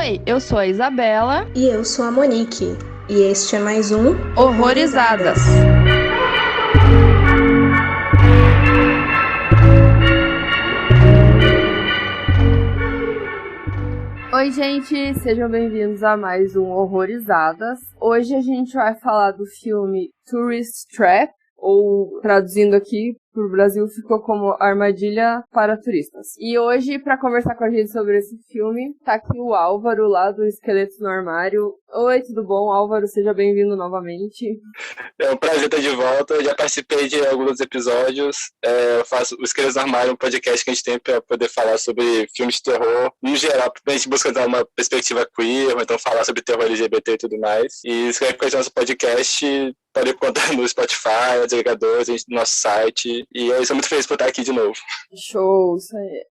Oi, eu sou a Isabela. E eu sou a Monique. E este é mais um Horrorizadas. Oi, gente, sejam bem-vindos a mais um Horrorizadas. Hoje a gente vai falar do filme Tourist Trap, ou traduzindo aqui pro Brasil ficou como Armadilha para Turistas. E hoje, pra conversar com a gente sobre esse filme, tá aqui o Álvaro, lá do Esqueletos no Armário. Oi, tudo bom, Álvaro? Seja bem-vindo novamente. É um prazer estar de volta. Eu já participei de alguns episódios. Eu faço o Esqueletos no Armário, um podcast que a gente tem para poder falar sobre filmes de terror. Em geral, a gente busca dar uma perspectiva queer, ou então falar sobre terror LGBT e tudo mais. E inscreve com a gente no nosso podcast. Pode encontrar no Spotify, agregadores, no nosso site. E eu sou muito feliz por estar aqui de novo. Show, isso aí.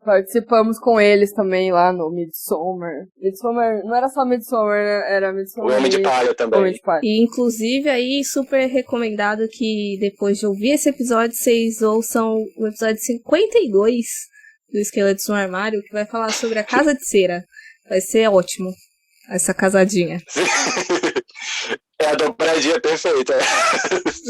Participamos com eles também lá no Midsommar. Midsommar, não era só Midsommar, né? Era Midsommar. O Homem de Palha também. Homem de Palha. E inclusive aí, super recomendado que depois de ouvir esse episódio, vocês ouçam o episódio 52 do Esqueletos no Armário, que vai falar sobre a Casa de Cera. Vai ser ótimo, essa casadinha. É a dobradinha perfeita.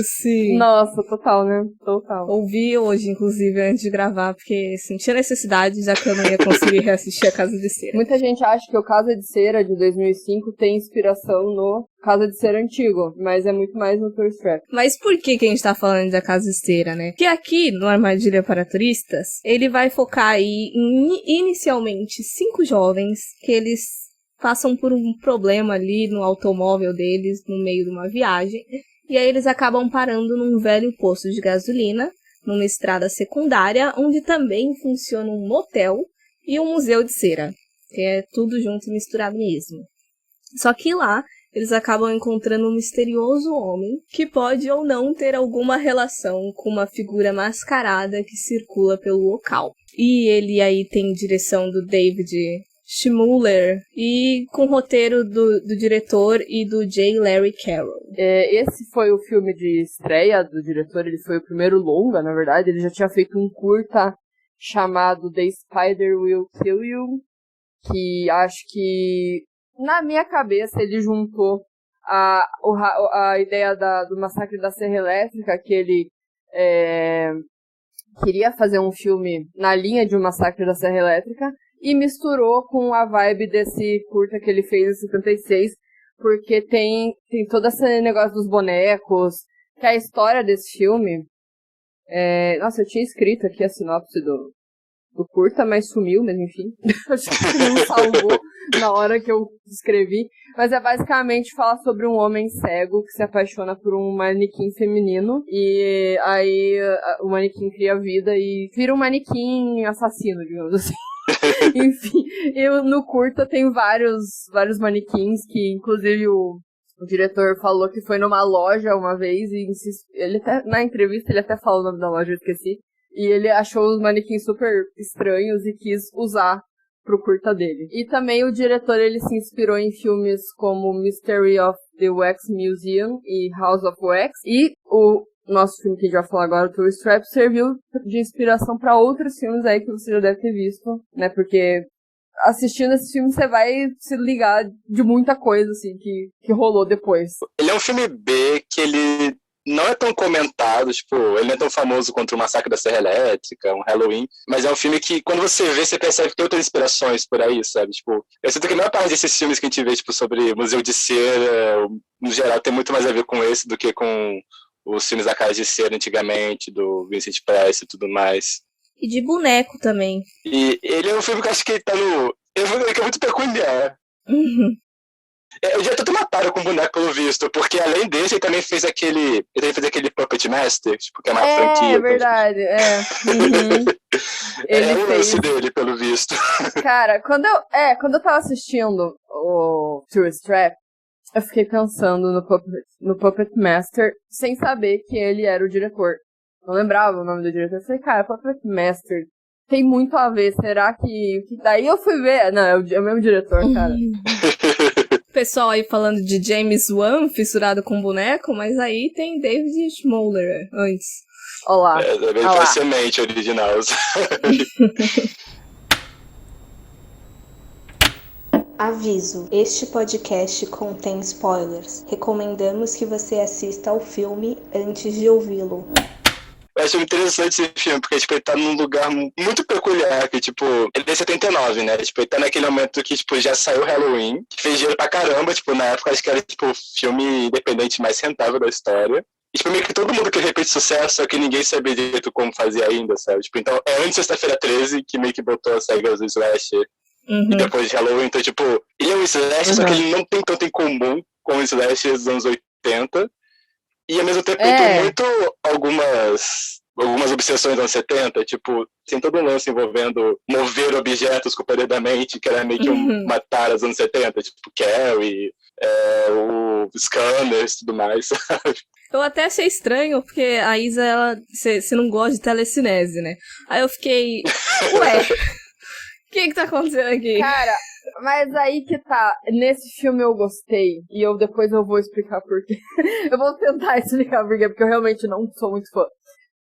Sim. Nossa, total, né? Total. Ouvi hoje, inclusive, antes de gravar, porque senti a necessidade, já que eu não ia conseguir reassistir a Casa de Cera. Muita gente acha que o Casa de Cera, de 2005, tem inspiração no Casa de Cera antigo, mas é muito mais no Tourist Trap. Mas por que a gente tá falando da Casa de Cera, né? Porque aqui, no Armadilha para Turistas, ele vai focar aí em, inicialmente, 5 jovens que eles passam por um problema ali no automóvel deles, no meio de uma viagem, e aí eles acabam parando num velho posto de gasolina, numa estrada secundária, onde também funciona um motel e um museu de cera, que é tudo junto e misturado mesmo. Só que lá, eles acabam encontrando um misterioso homem que pode ou não ter alguma relação com uma figura mascarada que circula pelo local. E ele aí tem direção do David Schmuller e com roteiro do diretor e do J. Larry Carroll. Esse foi o filme de estreia do diretor, ele foi o primeiro longa, na verdade. Ele já tinha feito um curta chamado The Spider Will Kill You, que acho que, na minha cabeça, ele juntou a ideia do Massacre da Serra Elétrica, que ele queria fazer um filme na linha de um Massacre da Serra Elétrica, e misturou com a vibe desse curta que ele fez em 56, porque tem todo esse negócio dos bonecos, que a história desse filme... Nossa, eu tinha escrito aqui a sinopse do curta, mas sumiu, mas enfim. Acho que não salvou na hora que eu escrevi. Mas é basicamente falar sobre um homem cego que se apaixona por um manequim feminino. E aí o manequim cria vida e vira um manequim assassino, digamos assim. Enfim, no curta tem vários manequins que, inclusive, o diretor falou que foi numa loja uma vez e ele até, na entrevista ele até falou o nome da loja, eu esqueci. E ele achou os manequins super estranhos e quis usar pro curta dele. E também o diretor, ele se inspirou em filmes como Mystery of the Wax Museum e House of Wax. E o nosso filme que a gente vai falar agora, o Tourist Trap, serviu de inspiração para outros filmes aí que você já deve ter visto, né? Porque assistindo esse filme você vai se ligar de muita coisa, assim, que rolou depois. Ele é um filme B que ele não é tão comentado, tipo, ele não é tão famoso quanto o Massacre da Serra Elétrica, um Halloween, mas é um filme que, quando você vê, você percebe que tem outras inspirações por aí, sabe? Tipo, eu sinto que a maior parte desses filmes que a gente vê, tipo, sobre Museu de Cera, no geral, tem muito mais a ver com esse do que com os filmes da Casa de Cera antigamente, do Vincent Price e tudo mais. E de boneco também. E ele é um filme que eu acho que tá no... que é muito peculiar. Uhum. Eu já tô matado com o boneco, pelo visto, porque além desse, ele também fez aquele Puppet Master, tipo, que é uma franquia. É verdade, Uhum. Ele o lance dele, pelo visto. Cara, quando eu tava assistindo o Tourist Trap, eu fiquei pensando no Puppet Master, sem saber que ele era o diretor. Não lembrava o nome do diretor. Eu falei, cara, Puppet Master tem muito a ver. Será que... Daí eu fui ver... Não, é o mesmo diretor, cara. Pessoal aí falando de James Wan, fissurado com boneco, mas aí tem David Schmoller antes. Olá. Ele foi semente original. Aviso: este podcast contém spoilers. Recomendamos que você assista ao filme antes de ouvi-lo. Eu acho interessante esse filme, porque tipo, ele tá num lugar muito peculiar, que tipo, ele é de 79, né? Tipo, ele tá naquele momento que tipo, já saiu Halloween, que fez dinheiro pra caramba, tipo, na época acho que era tipo, o filme independente mais rentável da história. E tipo, meio que todo mundo que repete sucesso, só que ninguém sabia direito como fazer ainda, sabe? Tipo, então é antes de Sexta-feira 13 que meio que botou as regras do slasher. E depois de Halloween, então tipo, ele é um slasher, só que ele não tem tanto em comum com os slashers dos anos 80. E ao mesmo tempo tem muito algumas obsessões dos anos 70, tipo, tem todo um lance envolvendo mover objetos com o poder da mente, que era meio que uma tara dos anos 70, tipo Carrie, o Scanners e tudo mais, sabe? Eu até achei estranho, porque a Isa, ela, você não gosta de telecinese, né? Aí eu fiquei, ué, o que tá acontecendo aqui? Cara, mas aí que tá, nesse filme eu gostei, e depois eu vou explicar por quê. Eu vou tentar explicar por quê, porque eu realmente não sou muito fã.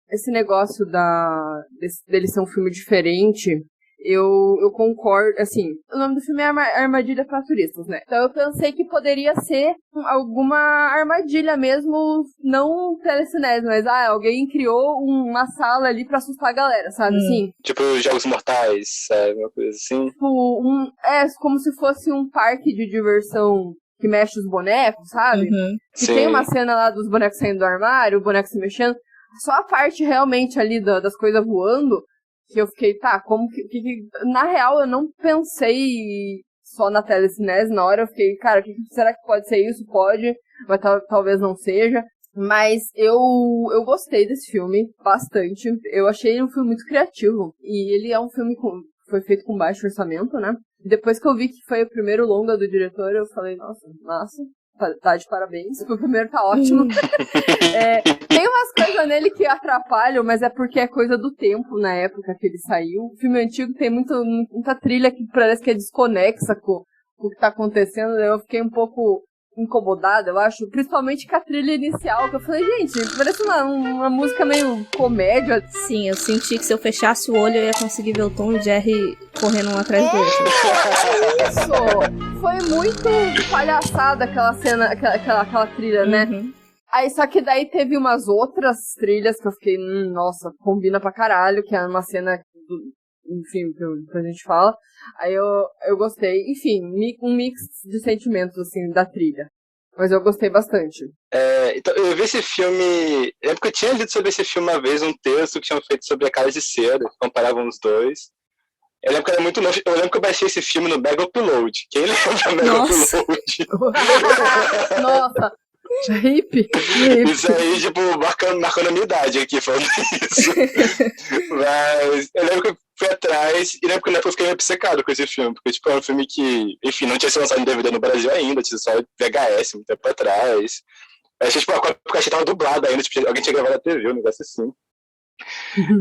Esse negócio dele ser um filme diferente, eu concordo, assim, o nome do filme é Armadilha para Turistas, né? Então eu pensei que poderia ser alguma armadilha mesmo, não telecinese, mas alguém criou uma sala ali pra assustar a galera, sabe, assim? Tipo Jogos Mortais, sabe, uma coisa assim. Tipo, como se fosse um parque de diversão que mexe os bonecos, sabe? Que tem uma cena lá dos bonecos saindo do armário, o boneco se mexendo, só a parte realmente ali das coisas voando, que eu fiquei, como que... Na real, eu não pensei só na telecinese na hora, eu fiquei, cara, será que pode ser isso? Pode, mas talvez não seja. Mas eu gostei desse filme bastante. Eu achei ele um filme muito criativo. E ele é um filme que foi feito com baixo orçamento, né? E depois que eu vi que foi o primeiro longa do diretor, eu falei, nossa, tá de parabéns. O primeiro tá ótimo. Tem umas coisas nele que atrapalham, mas é porque é coisa do tempo na época que ele saiu. O filme antigo tem muita trilha que parece que é desconexa com o que tá acontecendo. Eu fiquei um pouco incomodada, eu acho. Principalmente com a trilha inicial, que eu falei, gente, parece uma música meio comédia. Sim, eu senti que se eu fechasse o olho eu ia conseguir ver o Tom e o Jerry correndo um atrás do outro. É isso! Foi muito palhaçada aquela cena, aquela trilha, né? Aí, só que daí teve umas outras trilhas que eu fiquei, nossa, combina pra caralho, que é uma cena, enfim, que a gente fala. Aí eu gostei. Enfim, um mix de sentimentos, assim, da trilha. Mas eu gostei bastante. Então, eu vi esse filme... Eu lembro que eu tinha lido sobre esse filme uma vez, um texto que tinham feito sobre A Casa de Cera, que comparavam os dois. Eu lembro que era muito novo. Eu lembro que eu baixei esse filme no Mega Upload. Quem lembra Mega Upload? Nossa! Hip. Isso aí, tipo, marcando a minha idade aqui, falando isso. Mas eu lembro que eu fui atrás, e lembro que na época eu fiquei meio obcecado com esse filme, porque, tipo, é um filme que, enfim, não tinha sido lançado em DVD no Brasil ainda, tinha só VHS muito tempo atrás. Eu achei, tipo, porque achei que tava dublado ainda, tipo, alguém tinha gravado na TV, um negócio assim.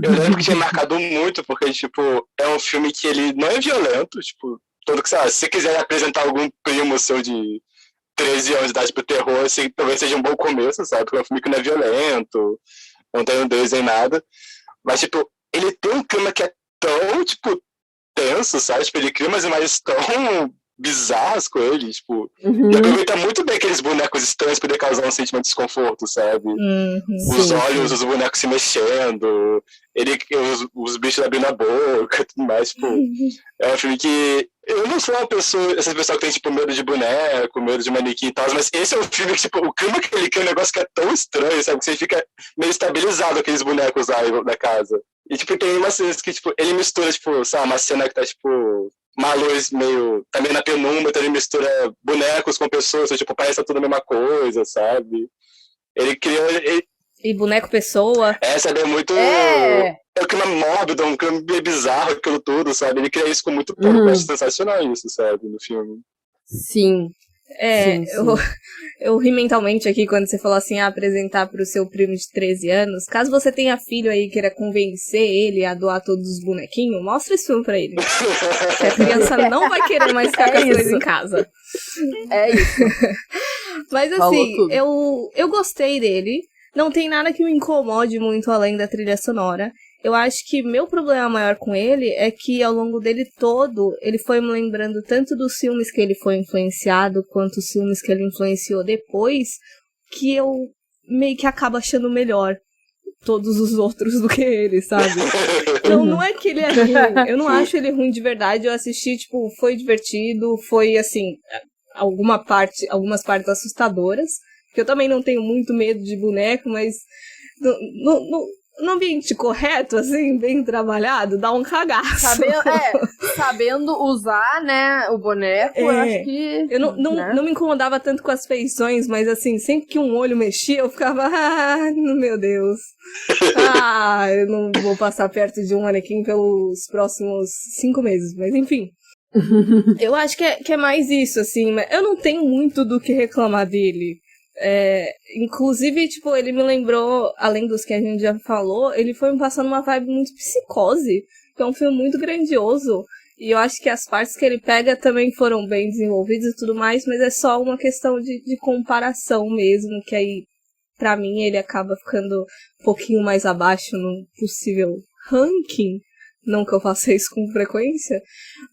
Eu lembro que tinha marcado muito, porque, tipo, é um filme que ele não é violento, tipo, todo que, sabe, se você quiser apresentar algum primo seu de 13 anos de idade pro terror, assim, talvez seja um bom começo, sabe? Porque é um filme que não é violento, não tem nudez nem nada. Mas, tipo, ele tem um clima que é tão, tipo, tenso, sabe? Tipo, ele cria umas imagens tão bizarras com ele, tipo, e aproveita muito bem aqueles bonecos estranhos pra poder causar um sentimento de desconforto, sabe? Os olhos, os bonecos se mexendo, os bichos abrindo a boca, tudo mais, tipo, é um filme que eu não sou essa pessoa que tem, tipo, medo de boneco, medo de manequim e tal, mas esse é um filme que, tipo, o clima que ele cria é um negócio que é tão estranho, sabe? Que você fica meio estabilizado aqueles bonecos lá da casa. E, tipo, tem umas cenas que, tipo, ele mistura, tipo, sabe, uma cena que tá, tipo, uma luz meio, também na penumbra, então ele mistura bonecos com pessoas, tipo, parece tudo a mesma coisa, sabe? Ele criou... E boneco pessoa. Essa é muito... É um clima mórbido, um clima meio bizarro, aquilo tudo, sabe? Ele cria isso com muito pouco, eu acho sensacional isso, sabe, no filme. Sim. Sim. Eu ri mentalmente aqui quando você falou assim, apresentar pro seu primo de 13 anos. Caso você tenha filho aí e queira convencer ele a doar todos os bonequinhos, mostra esse filme pra ele. Que a criança não vai querer mais ficar com as coisas em casa. É isso. Mas assim, eu gostei dele. Não tem nada que me incomode muito além da trilha sonora. Eu acho que meu problema maior com ele é que ao longo dele todo, ele foi me lembrando tanto dos filmes que ele foi influenciado, quanto os filmes que ele influenciou depois, que eu meio que acabo achando melhor todos os outros do que ele, sabe? Então não é que ele é ruim, eu não acho ele ruim de verdade, eu assisti, tipo, foi divertido, foi, assim, algumas partes assustadoras, porque eu também não tenho muito medo de boneco, mas no ambiente correto, assim, bem trabalhado, dá um cagaço. Sabendo usar, né, o boneco, eu acho que... Eu não me incomodava tanto com as feições, mas assim, sempre que um olho mexia, eu ficava, meu Deus. Eu não vou passar perto de um manequim pelos próximos 5 meses, mas enfim. Eu acho que é mais isso, assim, mas eu não tenho muito do que reclamar dele. Inclusive, tipo, ele me lembrou, além dos que a gente já falou, ele foi me passando uma vibe muito Psicose, que é um filme muito grandioso, e eu acho que as partes que ele pega também foram bem desenvolvidas e tudo mais, mas é só uma questão de comparação mesmo, que aí, pra mim, ele acaba ficando um pouquinho mais abaixo no possível ranking. Não que eu faça isso com frequência,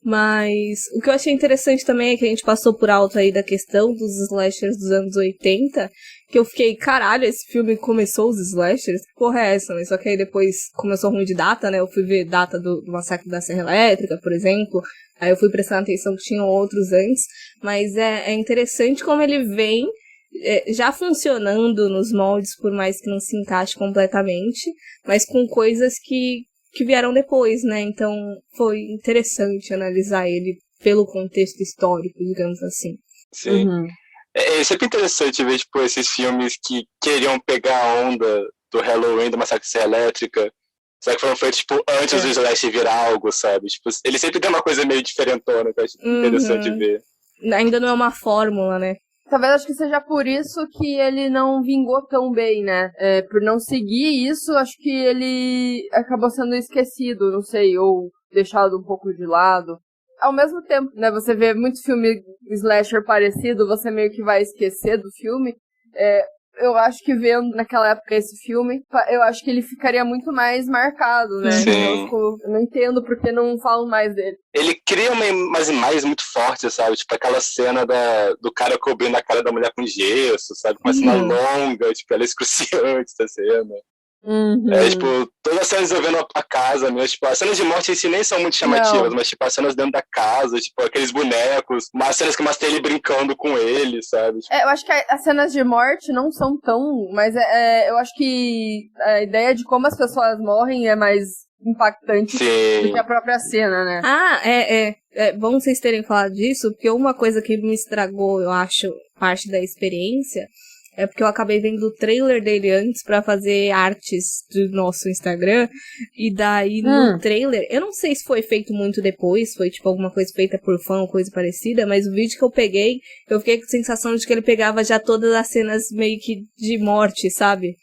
mas o que eu achei interessante também é que a gente passou por alto aí da questão dos slashers dos anos 80, que eu fiquei, caralho, esse filme começou os slashers? Que porra é essa, né? Só que aí depois começou ruim de data, né? Eu fui ver data do Massacre da Serra Elétrica, por exemplo, aí eu fui prestando atenção que tinham outros antes, mas é interessante como ele vem já funcionando nos moldes, por mais que não se encaixe completamente, mas com coisas que vieram depois, né? Então foi interessante analisar ele pelo contexto histórico, digamos assim. Sim. É sempre interessante ver, tipo, esses filmes que queriam pegar a onda do Halloween, do Massacre da Serra Elétrica, só que foram feitos, tipo, antes do Slash virar algo, sabe? Tipo, ele sempre tem uma coisa meio diferentona, que eu acho interessante ver. Ainda não é uma fórmula, né? Talvez acho que seja por isso que ele não vingou tão bem, né? Por não seguir isso, acho que ele acabou sendo esquecido, não sei, ou deixado um pouco de lado. Ao mesmo tempo, né, você vê muito filme slasher parecido, você meio que vai esquecer do filme. Eu acho que vendo naquela época esse filme, eu acho que ele ficaria muito mais marcado, né? Sim. Então eu não entendo porque não falam mais dele. Ele cria umas imagens muito fortes, sabe? Tipo aquela cena do cara cobrindo a cara da mulher com gesso, sabe? Com uma cena longa, tipo, ela é excruciante essa cena. Tipo, todas as cenas envolvendo a casa mesmo, tipo, as cenas de morte em si nem são muito chamativas, mas tipo, as cenas dentro da casa, tipo, aqueles bonecos, umas cenas que mostram ele brincando com ele, sabe? Tipo... eu acho que as cenas de morte não são tão, mas eu acho que a ideia de como as pessoas morrem é mais impactante do que a própria cena, né? É bom vocês terem falado disso, porque uma coisa que me estragou, eu acho, parte da experiência, é porque eu acabei vendo o trailer dele antes pra fazer artes do nosso Instagram. E daí no trailer, eu não sei se foi feito muito depois, foi tipo alguma coisa feita por fã ou coisa parecida, mas o vídeo que eu peguei, eu fiquei com a sensação de que ele pegava já todas as cenas meio que de morte, sabe?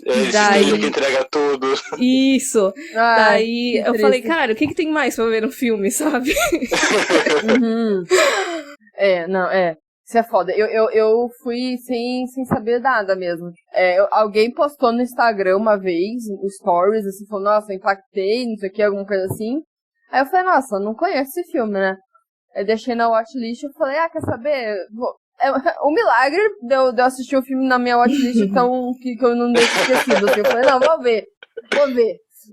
E daí que entrega tudo. Isso. Daí eu falei, cara, o que tem mais pra ver no filme, sabe? Isso é foda. Eu fui sem saber nada mesmo. Alguém postou no Instagram uma vez, no Stories, assim, falou, nossa, impactei, não sei o que, alguma coisa assim. Aí eu falei, nossa, não conheço esse filme, né? Aí deixei na watchlist e falei, quer saber? O milagre de eu assistir o filme na minha watchlist, então, que eu não deixo esquecido. Assim. Eu falei, não, vou ver.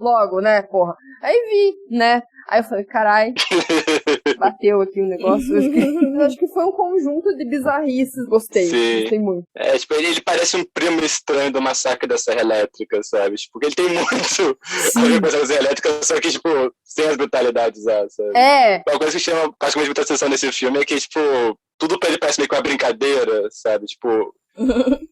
Logo, né, porra. Aí vi, né? Aí eu falei, carai, bateu aqui o negócio. Eu acho que foi um conjunto de bizarrices. Gostei muito. Tipo, ele parece um primo estranho do Massacre da Serra Elétrica, sabe? Tipo, porque ele tem muito a ver com a Serra Elétrica, só que, tipo, sem as brutalidades, sabe? Uma coisa que chama praticamente muita atenção nesse filme é que, tipo, tudo pra ele parece meio que uma brincadeira, sabe? Tipo,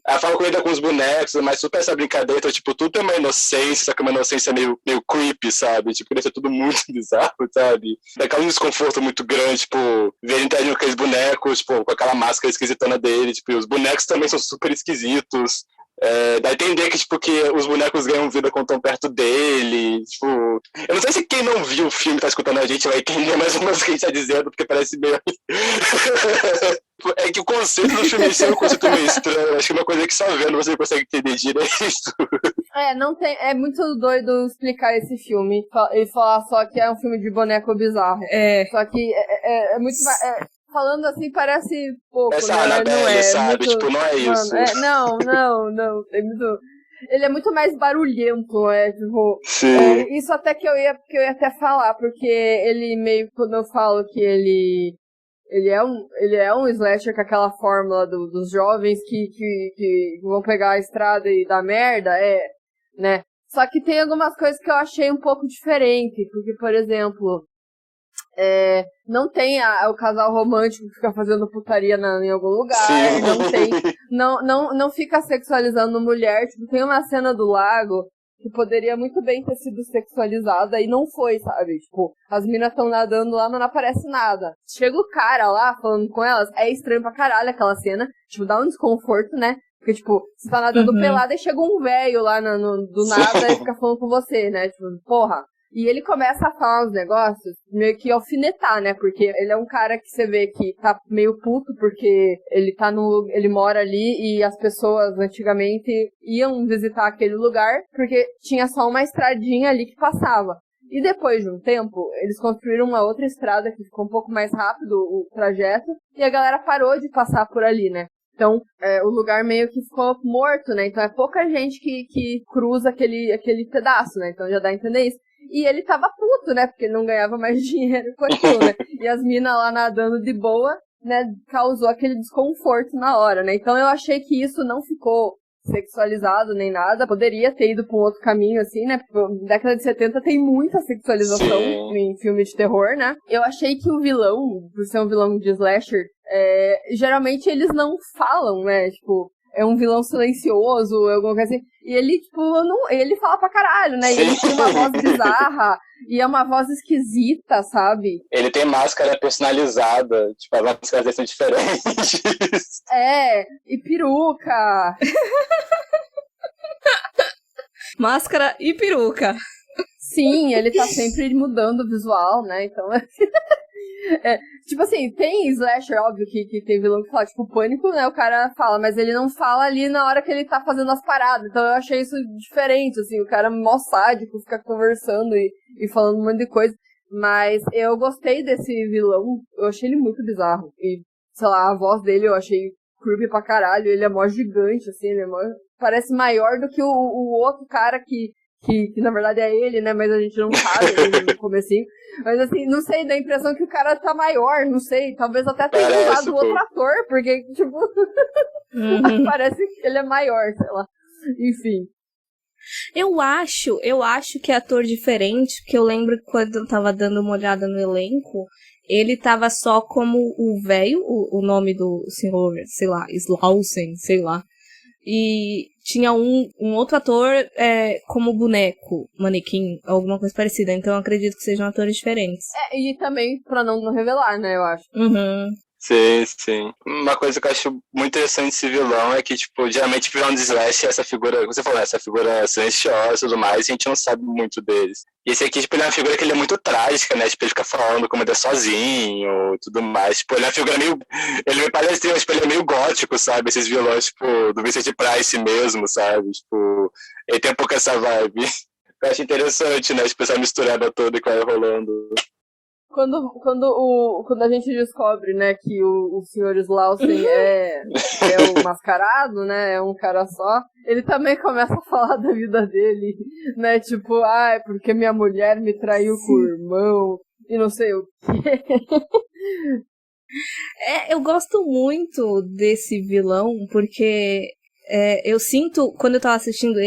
a forma como ele lida com os bonecos, mas super essa brincadeira, então, tipo, tudo tem uma inocência, só que uma inocência meio creepy, sabe? Tipo, deve ser tudo muito bizarro, sabe? Daquela um desconforto muito grande, tipo, ver ele interagindo com aqueles bonecos, tipo, com aquela máscara esquisitona dele, tipo, e os bonecos também são super esquisitos. Dá a entender que, tipo, que os bonecos ganham vida quando estão perto dele, tipo... Eu não sei se quem não viu o filme tá escutando a gente vai entender mais ou menos o que a gente tá dizendo, porque parece meio... É que o conceito do filme é um conceito meio estranho. Acho que é uma coisa que só vendo você consegue entender direito. Não tem. É muito doido explicar esse filme e falar só que é um filme de boneco bizarro. Só que é muito. Falando assim parece pouco, Essa né? Annabelle, Não é. sabe? Muito, Tipo, não é isso. Não. Tem muito. Ele é muito mais barulhento, né? Tipo, Sim. isso até que eu ia até falar, porque ele meio, quando eu falo que ele é um slasher com aquela fórmula dos jovens que vão pegar a estrada e dar merda, né? Só que tem algumas coisas que eu achei um pouco diferente, porque, por exemplo, não tem o casal romântico que fica fazendo putaria em algum lugar, Sim. não tem, não fica sexualizando mulher, tipo, tem uma cena do lago que poderia muito bem ter sido sexualizada e não foi, sabe? Tipo, as minas estão nadando lá, mas não aparece nada. Chega o cara lá falando com elas, é estranho pra caralho aquela cena, tipo, dá um desconforto, né? Porque, tipo, você tá nadando pelada e chega um velho lá do nada e fica falando com você, né? Tipo, porra. E ele começa a falar uns negócios, meio que alfinetar, né? Porque ele é um cara que você vê que tá meio puto, porque ele mora ali e as pessoas antigamente iam visitar aquele lugar, porque tinha só uma estradinha ali que passava. E depois de um tempo, eles construíram uma outra estrada que ficou um pouco mais rápido o trajeto, e a galera parou de passar por ali, né? Então, o lugar meio que ficou morto, né? Então é pouca gente que cruza aquele pedaço, né? Então já dá a entender isso. E ele tava puto, né? Porque ele não ganhava mais dinheiro com aquilo, né? E as minas lá nadando de boa, né? Causou aquele desconforto na hora, né? Então eu achei que isso não ficou sexualizado nem nada. Poderia ter ido pra um outro caminho, assim, né? Porque década de 70 tem muita sexualização em filme de terror, né? Eu achei que o vilão, por ser um vilão de slasher, geralmente eles não falam, né? Tipo, é um vilão silencioso, alguma coisa assim. E ele, tipo, ele fala pra caralho, né? E ele tem uma voz bizarra, e é uma voz esquisita, sabe? Ele tem máscara personalizada, tipo, as máscaras dele são diferentes. E peruca. Máscara e peruca. Sim, ele tá sempre mudando o visual, né? Então, tipo assim, tem slasher, óbvio, que tem vilão que fala, tipo, Pânico, né? O cara fala, mas ele não fala ali na hora que ele tá fazendo as paradas. Então eu achei isso diferente, assim, o cara mó sádico, fica conversando e falando um monte de coisa. Mas eu gostei desse vilão, eu achei ele muito bizarro. E, sei lá, a voz dele eu achei creepy pra caralho, ele é mó gigante, assim, ele parece maior do que o outro cara que na verdade é ele, né, mas a gente não sabe no comecinho. Mas assim, não sei, dá a impressão que o cara tá maior, não sei, talvez até tenha usado outro ator, porque, tipo, parece que ele é maior, sei lá. Enfim. Eu acho que é ator diferente, porque eu lembro que quando eu tava dando uma olhada no elenco, ele tava só como o velho, o nome do senhor, sei lá, Slausen, sei lá. E tinha um outro ator como boneco, manequim, alguma coisa parecida. Então eu acredito que sejam atores diferentes. E também pra não revelar, né, eu acho. Sim. Uma coisa que eu acho muito interessante desse vilão é que, tipo, geralmente vilão de slash é essa figura, você falou, essa figura silenciosa e tudo mais, e a gente não sabe muito deles. E esse aqui, tipo, ele é uma figura que ele é muito trágica, né? Tipo, ele fica falando como ele é sozinho e tudo mais. Tipo, ele é uma figura meio... Ele me parece, tipo, ele é meio gótico, sabe? Esses vilões, tipo, do Vincent Price mesmo, sabe? Tipo, ele tem um pouco essa vibe. Eu acho interessante, né? Tipo, essa misturada toda que vai rolando. Quando a gente descobre, né, que o Sr. Slausen é o mascarado, né, é um cara só, ele também começa a falar da vida dele, né, tipo, porque minha mulher me traiu com o irmão, e não sei o quê. Eu gosto muito desse vilão, porque eu sinto, quando eu tava assistindo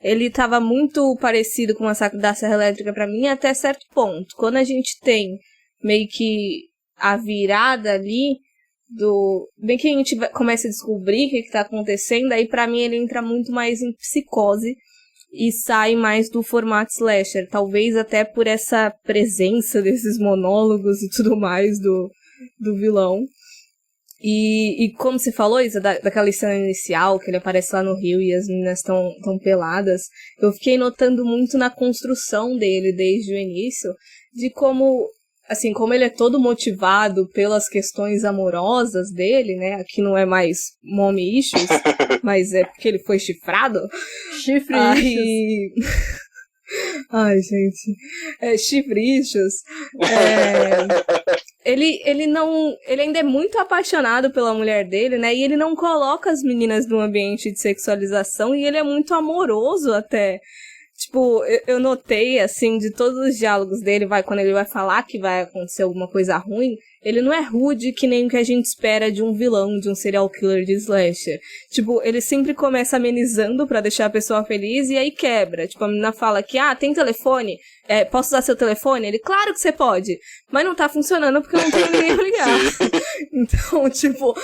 ele tava muito parecido com o Massacre da Serra Elétrica pra mim até certo ponto. Quando a gente tem meio que a virada ali bem que a gente começa a descobrir o que tá acontecendo, aí pra mim ele entra muito mais em psicose e sai mais do formato slasher. Talvez até por essa presença desses monólogos e tudo mais do vilão. E como você falou, Isa, daquela cena inicial, que ele aparece lá no rio e as meninas estão peladas, eu fiquei notando muito na construção dele desde o início, de como assim, como ele é todo motivado pelas questões amorosas dele, né? Aqui não é mais mommy issues, mas é porque ele foi chifrado. Chifre Aí... Ai, gente. Chifrichos. Ele ainda é muito apaixonado pela mulher dele, né? E ele não coloca as meninas num ambiente de sexualização e ele é muito amoroso até. Tipo, eu notei, assim, de todos os diálogos dele, quando ele vai falar que vai acontecer alguma coisa ruim, ele não é rude que nem o que a gente espera de um vilão, de um serial killer de slasher. Tipo, ele sempre começa amenizando pra deixar a pessoa feliz e aí quebra. Tipo, a menina fala que, tem telefone? Posso usar seu telefone? Ele, claro que você pode, mas não tá funcionando porque eu não tenho ninguém pra ligar. Então, tipo,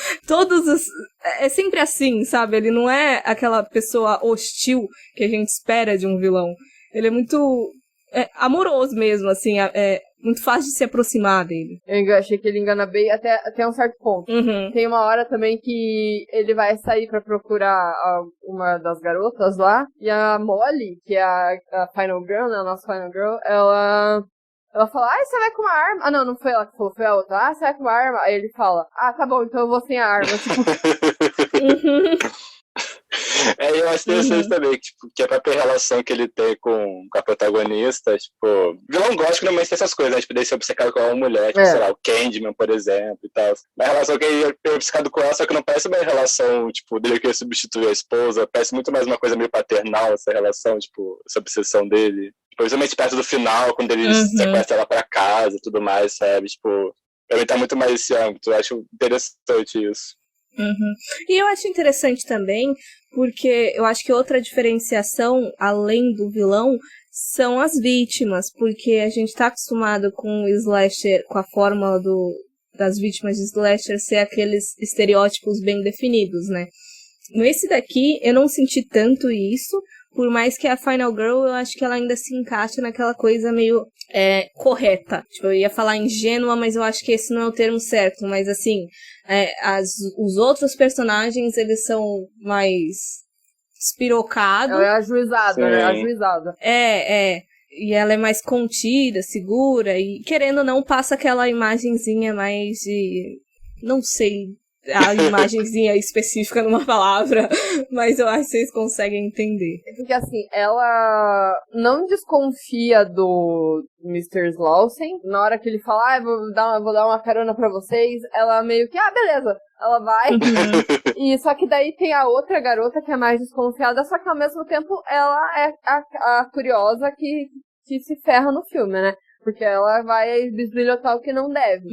é sempre assim, sabe? Ele não é aquela pessoa hostil que a gente espera de um vilão. Ele é muito amoroso mesmo, assim, muito fácil de se aproximar dele. Eu achei que ele engana bem até um certo ponto. Uhum. Tem uma hora também que ele vai sair pra procurar uma das garotas lá, e a Molly, que é a Final Girl, né, a nossa Final Girl, ela fala, você vai com uma arma? Ah, não foi ela que falou, foi a outra. Você vai com uma arma? Aí ele fala, tá bom, então eu vou sem a arma. Tipo... Eu acho interessante também, que a própria relação que ele tem com a protagonista, tipo, vilão gótico normalmente tem essas coisas, né? Tipo, dele ser obcecado com uma mulher, tipo, sei lá, o Candyman, por exemplo, e tal. Mas a relação que ele é obcecado com ela, só que não parece uma relação, tipo, dele querer substituir a esposa, parece muito mais uma coisa meio paternal, essa relação, tipo, essa obsessão dele. Principalmente perto do final, quando ele sequestra ela pra casa e tudo mais, sabe? Tipo, pra mim tá muito mais esse âmbito, eu acho interessante isso. E eu acho interessante também, porque eu acho que outra diferenciação, além do vilão, são as vítimas, porque a gente tá acostumado com o slasher, com a fórmula das vítimas de slasher ser aqueles estereótipos bem definidos, né? Nesse daqui, eu não senti tanto isso, por mais que a Final Girl, eu acho que ela ainda se encaixa naquela coisa meio correta. Tipo, eu ia falar ingênua, mas eu acho que esse não é o termo certo. Mas, assim, os outros personagens, eles são mais espirocados. Ela é ajuizada, né? Ajuizada. E ela é mais contida, segura. E, querendo ou não, passa aquela imagenzinha mais de... Não sei a imagenzinha específica numa palavra, mas eu acho que vocês conseguem entender. Porque assim, ela não desconfia do Mr. Slausen. Na hora que ele fala, vou dar uma carona pra vocês, ela meio que, beleza. Ela vai. E só que daí tem a outra garota que é mais desconfiada, só que ao mesmo tempo ela é a curiosa que se ferra no filme, né? Porque ela vai bisbilhotar o que não deve.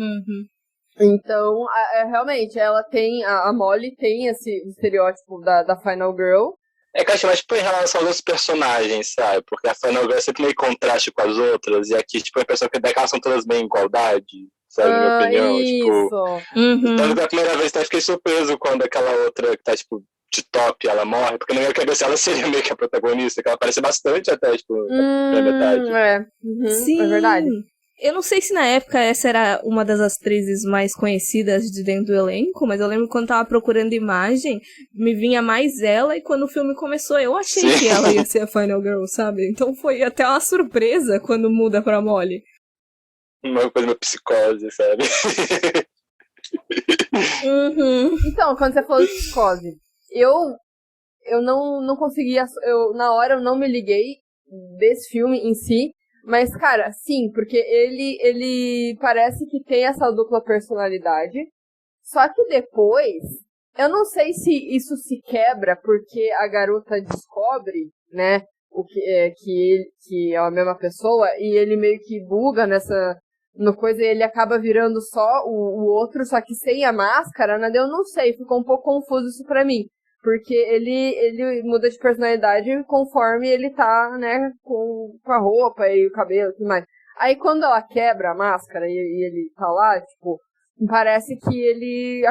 Então, realmente, ela tem, a Molly tem esse estereótipo da Final Girl. É que eu acho mais tipo, em relação aos outros personagens, sabe? Porque a Final Girl é sempre meio contraste com as outras, e aqui, tipo, a impressão que elas são todas bem em igualdade, sabe? Na minha opinião. Isso. Então, da primeira vez, até fiquei surpreso quando aquela outra que tá, tipo, de top, ela morre, porque na minha cabeça ela seria meio que a protagonista, que ela aparece bastante até, tipo, na primeira metade. Sim. É verdade. Eu não sei se na época essa era uma das atrizes mais conhecidas de dentro do elenco, mas eu lembro quando tava procurando imagem, me vinha mais ela, e quando o filme começou, eu achei que ela ia ser a Final Girl, sabe? Então foi até uma surpresa quando muda pra Molly. Uma coisa meio psicose, sabe? Então, quando você falou de psicose, eu não conseguia, na hora eu não me liguei desse filme em si. Mas, cara, sim, porque ele parece que tem essa dupla personalidade. Só que depois, eu não sei se isso se quebra porque a garota descobre, né, que é a mesma pessoa, e ele meio que buga no coisa, e ele acaba virando só o outro, só que sem a máscara, né? Eu não sei, ficou um pouco confuso isso pra mim. Porque ele muda de personalidade conforme ele tá, né, com a roupa e o cabelo e tudo mais. Aí quando ela quebra a máscara e ele tá lá, tipo, parece que ele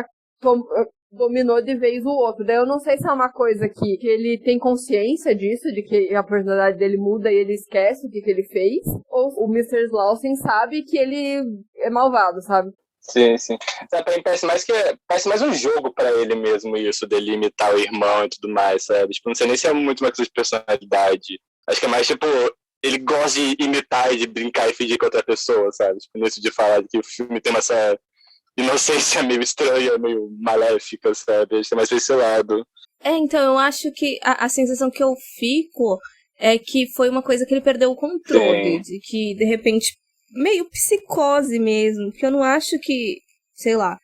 dominou de vez o outro. Daí eu não sei se é uma coisa que ele tem consciência disso, de que a personalidade dele muda e ele esquece o que ele fez, ou o Mr. Slausen sabe que ele é malvado, sabe? Sim. Sabe, pra mim parece mais um jogo pra ele mesmo, isso, dele imitar o irmão e tudo mais, sabe? Tipo, não sei nem se é muito uma coisa de personalidade. Acho que é mais, tipo, ele gosta de imitar e de brincar e fingir com outra pessoa, sabe? Tipo, nisso de falar que o filme tem essa inocência meio estranha, meio maléfica, sabe? A gente tem mais esse lado. Então, eu acho que a sensação que eu fico é que foi uma coisa que ele perdeu o controle, de que, de repente, meio psicose mesmo, que eu não acho que, sei lá,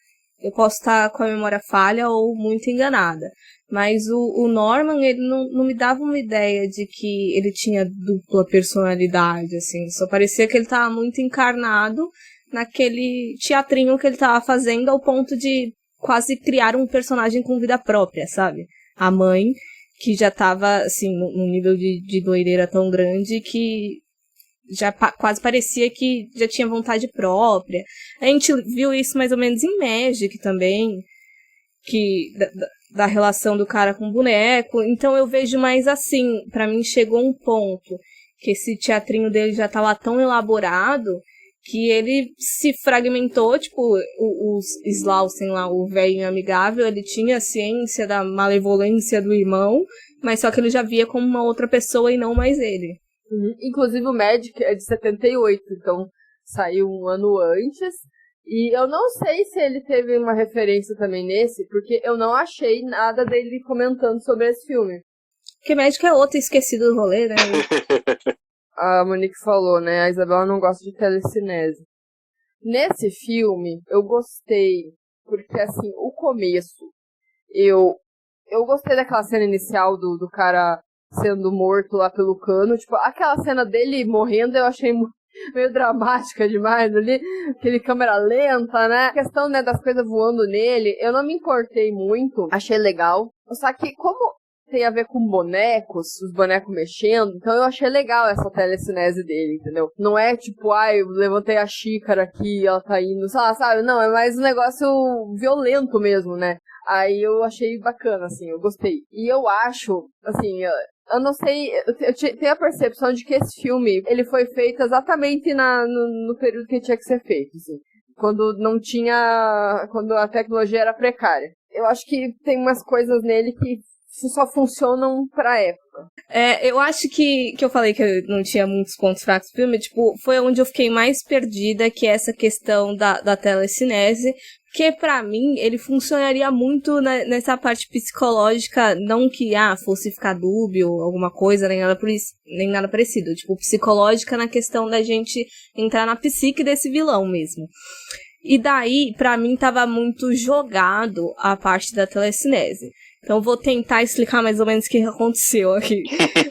eu posso estar com a memória falha ou muito enganada, mas o Norman, ele não me dava uma ideia de que ele tinha dupla personalidade, assim, só parecia que ele estava muito encarnado naquele teatrinho que ele estava fazendo ao ponto de quase criar um personagem com vida própria, sabe? A mãe, que já estava, assim, num nível de doideira tão grande que já quase parecia que já tinha vontade própria. A gente viu isso mais ou menos em Magic também, que da relação do cara com o boneco. Então eu vejo mais assim, pra mim chegou um ponto que esse teatrinho dele já tava tão elaborado que ele se fragmentou, tipo, os Slausen lá, o velho amigável, ele tinha a ciência da malevolência do irmão, mas só que ele já via como uma outra pessoa e não mais ele. Inclusive o Magic é de 78, então saiu um ano antes. E eu não sei se ele teve uma referência também nesse, porque eu não achei nada dele comentando sobre esse filme. Porque Magic é outro esquecido do rolê, né? A Monique falou, né? A Isabela não gosta de telecinese. Nesse filme, eu gostei, porque assim, o começo, eu gostei daquela cena inicial do cara sendo morto lá pelo cano. Tipo, aquela cena dele morrendo eu achei meio dramática demais ali, aquele câmera lenta, né? A questão, né, das coisas voando nele, eu não me importei muito, achei legal. Só que como tem a ver com bonecos, os bonecos mexendo, então eu achei legal essa telecinese dele, entendeu? Não é tipo, eu levantei a xícara aqui e ela tá indo, sei lá, sabe? Não, é mais um negócio violento mesmo, né? Aí eu achei bacana, assim, eu gostei. E eu acho, assim, eu não sei, eu tenho a percepção de que esse filme, ele foi feito exatamente no período que tinha que ser feito, assim. Quando a tecnologia era precária. Eu acho que tem umas coisas nele que só funcionam pra época. Eu acho que eu falei que eu não tinha muitos pontos fracos no filme, tipo, foi onde eu fiquei mais perdida, que é essa questão da telecinese, porque pra mim ele funcionaria muito nessa parte psicológica, não que fosse ficar dúbio, alguma coisa, nem nada parecido, tipo, psicológica na questão da gente entrar na psique desse vilão mesmo. E daí, pra mim, tava muito jogado a parte da telecinese. Então eu vou tentar explicar mais ou menos o que aconteceu aqui.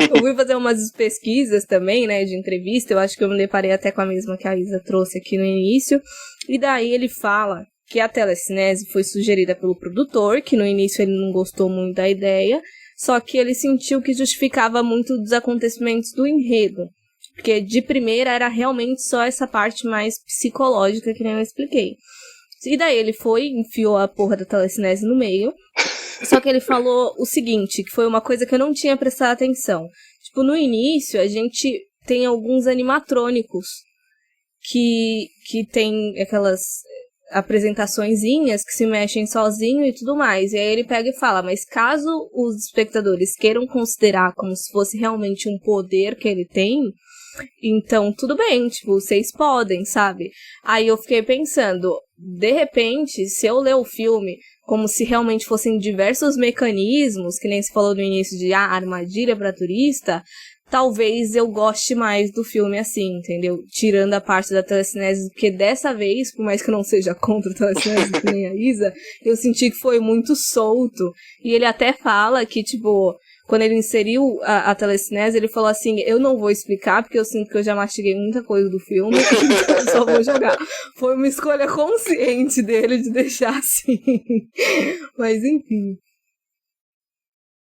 Eu fui fazer umas pesquisas também, né, de entrevista, eu acho que eu me deparei até com a mesma que a Isa trouxe aqui no início, e daí ele fala que a telecinese foi sugerida pelo produtor, que no início ele não gostou muito da ideia, só que ele sentiu que justificava muito dos acontecimentos do enredo, porque de primeira era realmente só essa parte mais psicológica que nem eu expliquei. E daí ele enfiou a porra da telecinese no meio. Só que ele falou o seguinte, que foi uma coisa que eu não tinha prestado atenção. Tipo, no início, a gente tem alguns animatrônicos que tem aquelas apresentaçõezinhas que se mexem sozinho e tudo mais. E aí ele pega e fala, mas caso os espectadores queiram considerar como se fosse realmente um poder que ele tem, então tudo bem, tipo, vocês podem, sabe? Aí eu fiquei pensando, de repente, se eu ler o filme como se realmente fossem diversos mecanismos, que nem se falou no início de armadilha para turista, talvez eu goste mais do filme assim, entendeu? Tirando a parte da telecinese, porque dessa vez, por mais que eu não seja contra a telecinese, que nem a Isa, eu senti que foi muito solto. E ele até fala que, tipo, quando ele inseriu a telecinese, ele falou assim, eu não vou explicar, porque eu sinto que eu já mastiguei muita coisa do filme, então eu só vou jogar. Foi uma escolha consciente dele de deixar assim. Mas enfim.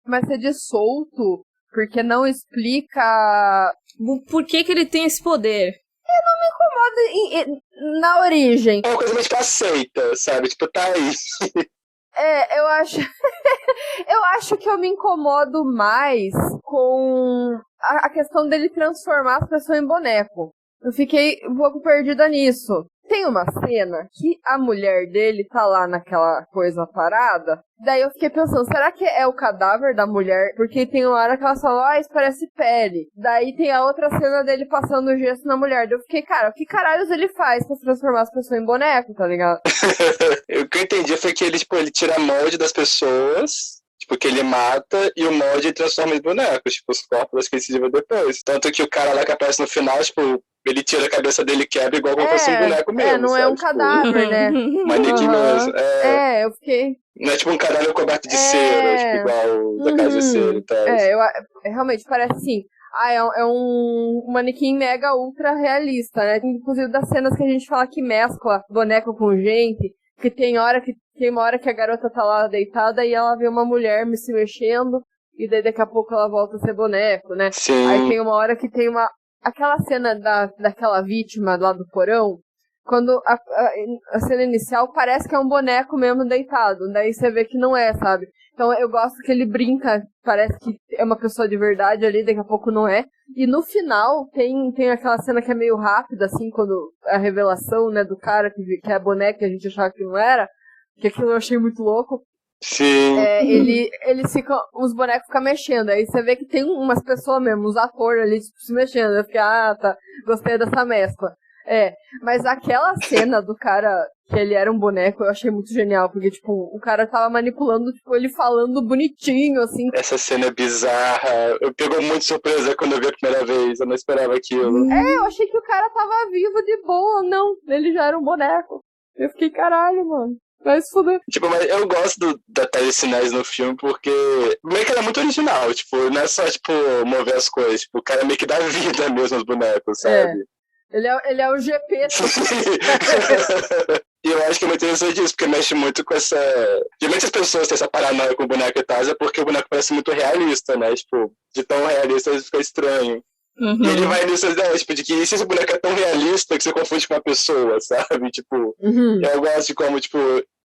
Mas você diz solto, porque não explica por que ele tem esse poder. Não me incomoda na origem. É uma coisa mais que aceita, sabe? Tipo, tá aí. Eu acho... eu acho que eu me incomodo mais com a questão dele transformar as pessoas em boneco. Eu fiquei um pouco perdida nisso. tem uma cena que a mulher dele tá lá naquela coisa parada. Daí eu fiquei pensando, será que é o cadáver da mulher? Porque tem uma hora que ela fala, isso parece pele. Daí tem a outra cena dele passando o gesso na mulher. Daí eu fiquei, cara, o que caralhos ele faz pra transformar as pessoas em boneco, tá ligado? O que eu entendi foi que ele, tipo, ele tira molde das pessoas, tipo, que ele mata, e o molde ele transforma em bonecos, tipo, os corpos que ele se desenvolve depois. Tanto que o cara lá que aparece no final, tipo, ele tira a cabeça dele e quebra igual como fosse um boneco mesmo. Não sabe? é um tipo, cadáver, né? Manequim mesmo. Eu fiquei... Não é tipo um cadáver coberto de cera, tipo, igual da casa de cera e tal. Realmente parece assim. É um manequim mega ultra realista, né? Inclusive das cenas que a gente fala que mescla boneco com gente, que tem uma hora que a garota tá lá deitada e ela vê uma mulher se mexendo, e daí daqui a pouco ela volta a ser boneco, né? Sim. Aí tem uma hora que tem aquela cena daquela vítima lá do porão, quando a cena inicial parece que é um boneco mesmo deitado, daí você vê que não é, sabe? Então eu gosto que ele brinca, parece que é uma pessoa de verdade ali, daqui a pouco não é. E no final tem aquela cena que é meio rápida, assim, quando a revelação, né, do cara que é boneco, que a gente achava que não era, que aquilo eu achei muito louco. Sim. Eles ficam, os bonecos ficam mexendo, aí você vê que tem umas pessoas mesmo, uns atores ali, tipo, se mexendo. Eu fiquei, tá, gostei dessa mescla. Mas aquela cena do cara que ele era um boneco, eu achei muito genial, porque, tipo, o cara tava manipulando, tipo, ele falando bonitinho, assim. Essa cena é bizarra, eu pegou muito surpresa quando eu vi a primeira vez, eu não esperava aquilo. Eu achei que o cara tava vivo de boa, não, ele já era um boneco. Eu fiquei, caralho, mano. Vai se fuder. Tipo, mas eu gosto da telecinese no filme porque meio que ela é muito original, tipo, não é só, tipo, mover as coisas, tipo, o cara meio que dá vida mesmo aos bonecos, sabe? Ele é o GP. E eu acho que é muito interessante isso, porque mexe muito com essa... Geralmente as pessoas têm essa paranoia com o boneco e tal, é porque o boneco parece muito realista, né? Tipo, de tão realista ele fica estranho. E ele vai nessas ideias, tipo, de que se esse boneco é tão realista que você confunde com uma pessoa, sabe? Tipo, eu gosto de como, tipo,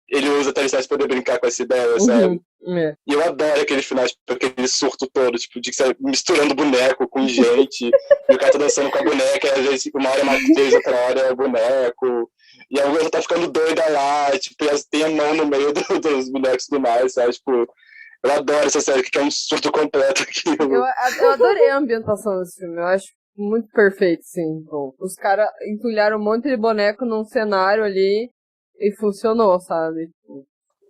ele usa a telecinese pra poder brincar com essa ideia, sabe? E eu adoro aquele final, tipo, aquele surto todo, tipo, de que você misturando boneco com gente, e o cara tá dançando com a boneca, e às vezes uma hora é Matheus, outra hora é o boneco, e a coisa tá ficando doida lá, tipo, e tem a mão no meio dos bonecos e tudo mais, sabe? Tipo, eu adoro essa série, que é um surto completo aquilo. Eu adorei a ambientação desse filme, eu acho muito perfeito, sim. Bom, os caras entulharam um monte de boneco num cenário ali e funcionou, sabe?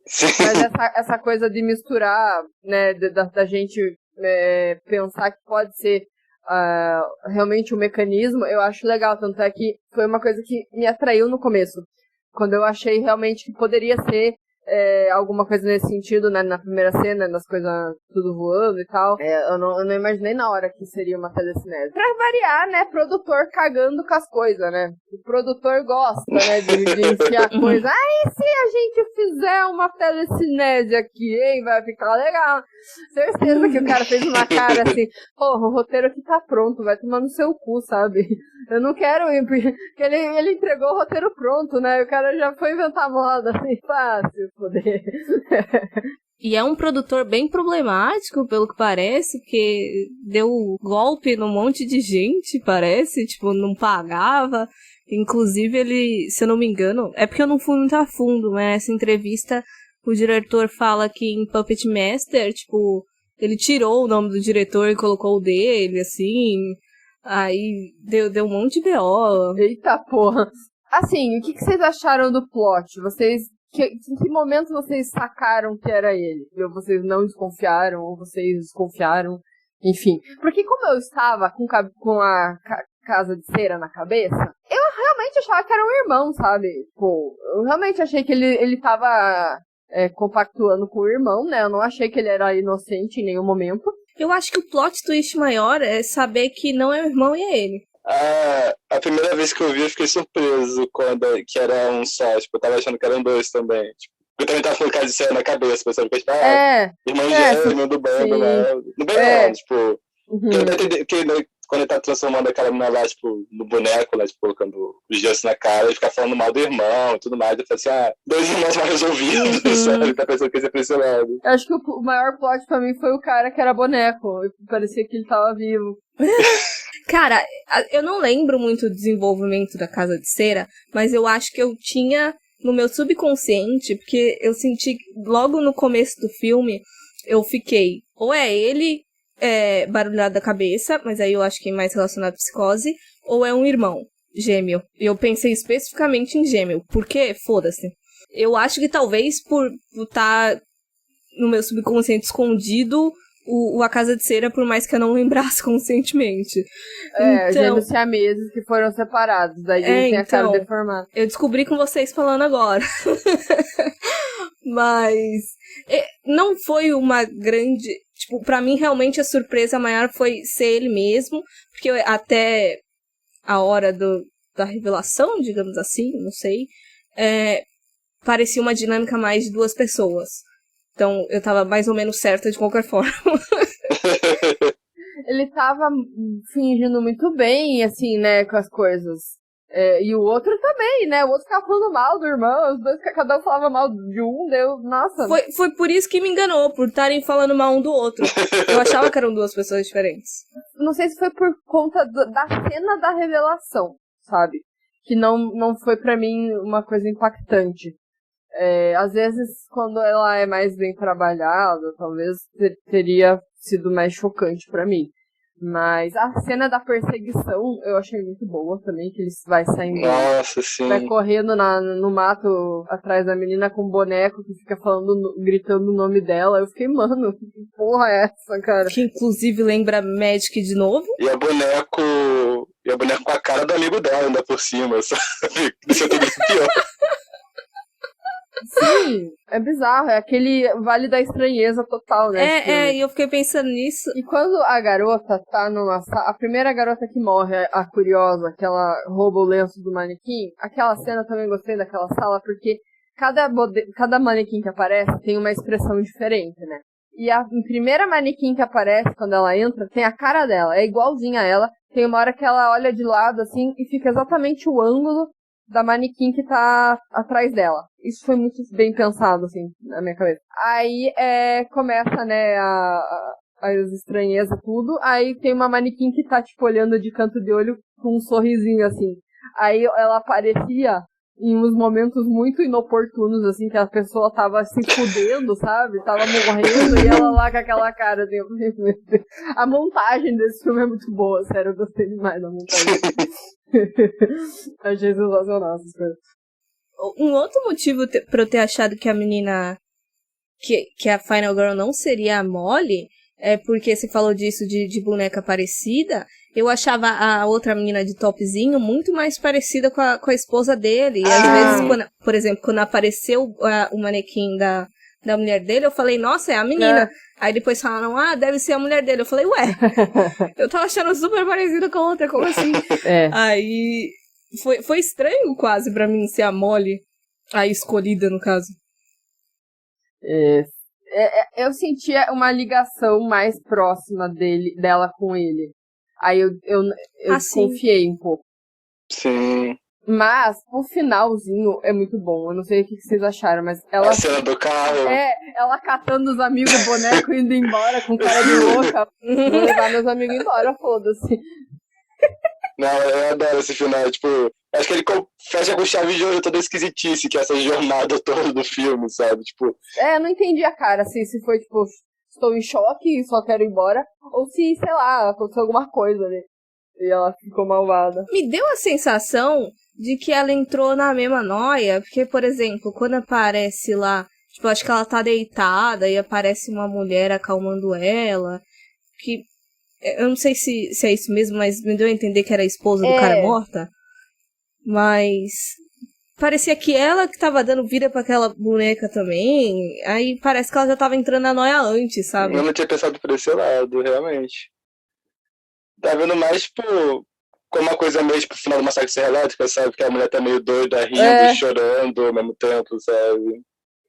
Sim. Mas essa coisa de misturar, né, da gente pensar que pode ser realmente um mecanismo, eu acho legal, tanto é que foi uma coisa que me atraiu no começo, quando eu achei realmente que poderia ser alguma coisa nesse sentido, né, na primeira cena, nas coisas tudo voando e tal. Eu não imaginei na hora que seria uma telecinese. Pra variar, né, produtor cagando com as coisas, né? O produtor gosta, né, de enfiar coisa. E se a gente fizer uma telecinese aqui, hein, vai ficar legal. Certeza que o cara fez uma cara assim, porra, o roteiro aqui tá pronto, vai tomar no seu cu, sabe? Eu não quero ir, porque ele entregou o roteiro pronto, né? O cara já foi inventar moda, assim, fácil, poder. E é um produtor bem problemático, pelo que parece, porque deu golpe num monte de gente, parece, tipo, não pagava. Inclusive, ele, se eu não me engano, é porque eu não fui muito a fundo, mas nessa entrevista o diretor fala que em Puppet Master, tipo, ele tirou o nome do diretor e colocou o dele, assim... Aí deu um monte de BO. Eita porra. Assim, o que vocês acharam do plot? Em que momento vocês sacaram que era ele? Ou vocês não desconfiaram, ou vocês desconfiaram? Enfim. Porque como eu estava com a casa de cera na cabeça, eu realmente achava que era um irmão, sabe? Pô, eu realmente achei que ele tava compactuando com o irmão, né? Eu não achei que ele era inocente em nenhum momento. Eu acho que o plot twist maior é saber que não é o irmão e é ele. A primeira vez que eu vi, eu fiquei surpreso que era um só. Tipo, eu tava achando que eram dois também. Tipo, eu também tava com casa de cera na cabeça, pensando que, irmão gêmeo, irmão do bando, né? No bem não, tipo... Quando ele tá transformando aquela menina lá, tipo, no boneco, lá, tipo, colocando os gestos na cara, ele fica falando mal do irmão e tudo mais. Eu falei assim, dois irmãos mal resolvidos, sabe? Tá pensando que ia ser impressionado. Eu acho que o maior plot pra mim foi o cara que era boneco. Parecia que ele tava vivo. Cara, eu não lembro muito do desenvolvimento da Casa de Cera, mas eu acho que eu tinha no meu subconsciente, porque eu senti logo no começo do filme, eu fiquei, ou é ele barulhado da cabeça, mas aí eu acho que é mais relacionado à psicose, ou é um irmão gêmeo. E eu pensei especificamente em gêmeo, porque, foda-se. Eu acho que talvez por estar no meu subconsciente escondido a Casa de Cera, por mais que eu não lembrasse conscientemente. Então, gêmeos siameses que foram separados, daí ele tem a cara deformada. Eu descobri com vocês falando agora. Mas não foi uma grande... Tipo, pra mim, realmente, a surpresa maior foi ser ele mesmo, porque até a hora da revelação, digamos assim, não sei, parecia uma dinâmica mais de duas pessoas. Então, eu tava mais ou menos certa de qualquer forma. Ele tava fingindo muito bem, assim, né, com as coisas. E o outro também, né? O outro ficava falando mal do irmão, os dois, cada um falava mal de um, deu, nossa. Foi por isso que me enganou, por estarem falando mal um do outro. Eu achava que eram duas pessoas diferentes. Não sei se foi por conta da cena da revelação, sabe? Que não foi pra mim uma coisa impactante. Às vezes, quando ela é mais bem trabalhada, talvez teria sido mais chocante pra mim. Mas a cena da perseguição eu achei muito boa também, que ele vai saindo. Nossa, sim. Vai correndo no mato atrás da menina com um boneco que fica gritando o nome dela. Eu fiquei, mano, que porra é essa, cara? Que inclusive lembra Magic de novo. E a boneco com a cara do amigo dela ainda por cima, sabe? Deixa tudo pior. Sim, é bizarro, é aquele vale da estranheza total, né? E eu fiquei pensando nisso. E quando a garota tá numa sala, a primeira garota que morre, a curiosa, que ela rouba o lenço do manequim, aquela cena eu também gostei daquela sala, porque cada manequim que aparece tem uma expressão diferente, né? E a primeira manequim que aparece, quando ela entra, tem a cara dela, é igualzinha a ela, tem uma hora que ela olha de lado, assim, e fica exatamente o ângulo da manequim que tá atrás dela. Isso foi muito bem pensado, assim, na minha cabeça. Aí, começa, né, as estranhezas, tudo. Aí tem uma manequim que tá, tipo, olhando de canto de olho com um sorrisinho, assim. Aí ela aparecia em uns momentos muito inoportunos, assim, que a pessoa tava se fudendo, sabe? Tava morrendo e ela lá com aquela cara, assim. A montagem desse filme é muito boa, sério, eu gostei demais da montagem. Achei sensacional essas coisas. Um outro motivo pra eu ter achado que a menina, que a Final Girl não seria a Molly, é porque você falou disso de boneca parecida. Eu achava a outra menina de topzinho muito mais parecida com a esposa dele. E às vezes, por exemplo, quando apareceu o manequim da mulher dele, eu falei, nossa, é a menina. Aí depois falaram, deve ser a mulher dele. Eu falei, ué, eu tava achando super parecida com a outra, como assim? Aí foi estranho quase pra mim ser a Molly, a escolhida no caso. Eu sentia uma ligação mais próxima dela com ele. Aí eu desconfiei um pouco. Sim. Mas o finalzinho é muito bom. Eu não sei o que vocês acharam, mas ela... A cena do carro. Ela catando os amigos boneco indo embora com cara de louca. Vou levar meus amigos embora, foda-se. Não, eu adoro esse final, tipo... Acho que ele fecha com chave de ouro toda a esquisitice, que é essa jornada toda do filme, sabe? Tipo... Eu não entendi a cara, se foi, tipo... Estou em choque e só quero ir embora. Ou se, sei lá, aconteceu alguma coisa ali. E ela ficou malvada. Me deu a sensação de que ela entrou na mesma noia. Porque, por exemplo, quando aparece lá... Tipo, acho que ela tá deitada e aparece uma mulher acalmando ela. Que... Eu não sei se é isso mesmo, mas me deu a entender que era a esposa do cara morta. Mas... parecia que ela que tava dando vida pra aquela boneca também. Aí parece que ela já tava entrando na noia antes, sabe? Eu não tinha pensado por esse lado, realmente. Tá vendo mais, tipo, como uma coisa meio, tipo, final do Massacre Serra Elétrica, sabe? Que a mulher tá meio doida, rindo e chorando ao mesmo tempo, sabe?